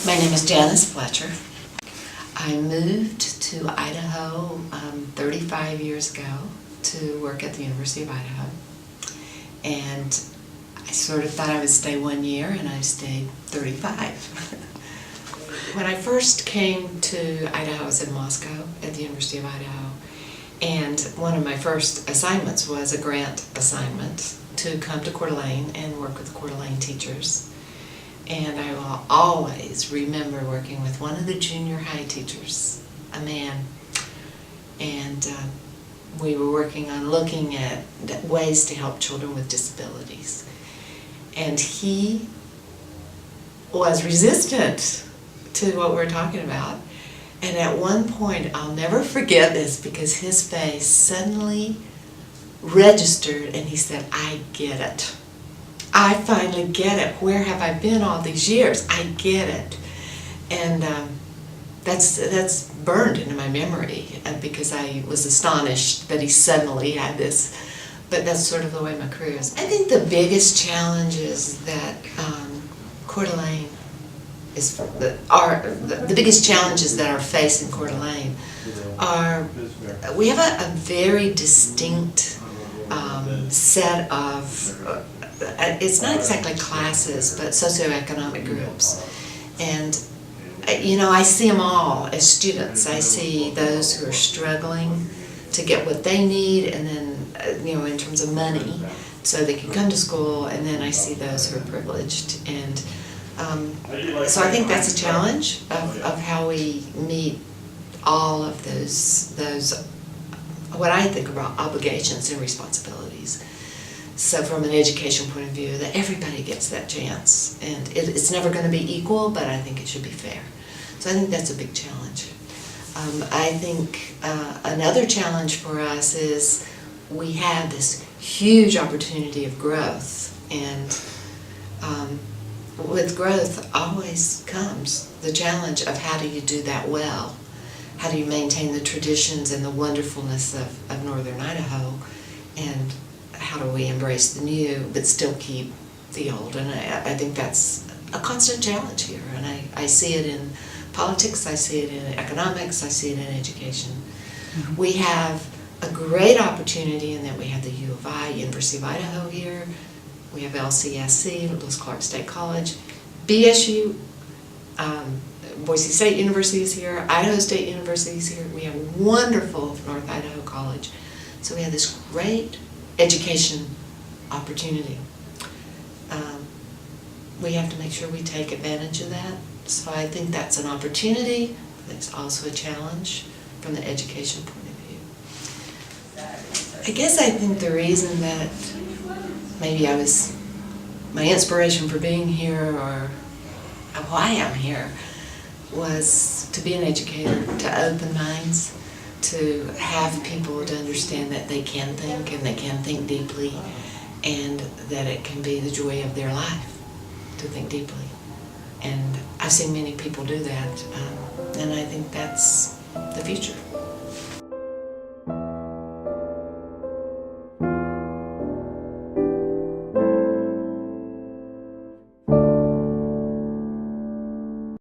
My name is Janice Fletcher. I moved to Idaho 35 years ago to work at the University of Idaho. And I sort of thought I would stay 1 year, and I stayed 35. When I first came to Idaho, I was in Moscow at the University of Idaho. And one of my first assignments was a grant assignment to come to Coeur d'Alene and work with Coeur d'Alene teachers. And I will always remember working with one of the junior high teachers, a man, and we were working on looking at ways to help children with disabilities. And he was resistant to what we're talking about. And at one point, I'll never forget this, because his face suddenly registered and he said, "I get it. I finally get it. Where have I been all these years? I get it." And that's burned into my memory, because I was astonished that he suddenly had this. But that's sort of the way my career is. I think the biggest challenges that Coeur d'Alene the biggest challenges that are facing Coeur d'Alene are, we have a very distinct set of, it's not exactly classes, but socioeconomic groups. And you know, I see them all as students. I see those who are struggling to get what they need, and then, you know, in terms of money, so they can come to school, and then I see those who are privileged. And so I think that's a challenge of how we meet all of those what I think about obligations and responsibilities. So from an education point of view, that everybody gets that chance, and it's never going to be equal, but I think it should be fair. So I think that's a big challenge. I think another challenge for us is we have this huge opportunity of growth, and with growth always comes the challenge of how do you do that well? How do you maintain the traditions and the wonderfulness of northern Idaho, and how do we embrace the new but still keep the old? And I think that's a constant challenge here, and I see it in politics, I see it in economics, I see it in education. Mm-hmm. We have a great opportunity in that we have the U of I, University of Idaho here. We have LCSC, Lewis Clark State College, BSU, Boise State University is here, Idaho State University is here. We have wonderful North Idaho College. So we have this great education opportunity. We have to make sure we take advantage of that. So I think that's an opportunity. It's also a challenge from the education point of view. I guess I think the reason that maybe my inspiration for being here, or why I'm here, was to be an educator, to open minds, to have people to understand that they can think, and they can think deeply, and that it can be the joy of their life to think deeply. And I've seen many people do that, and I think that's the future.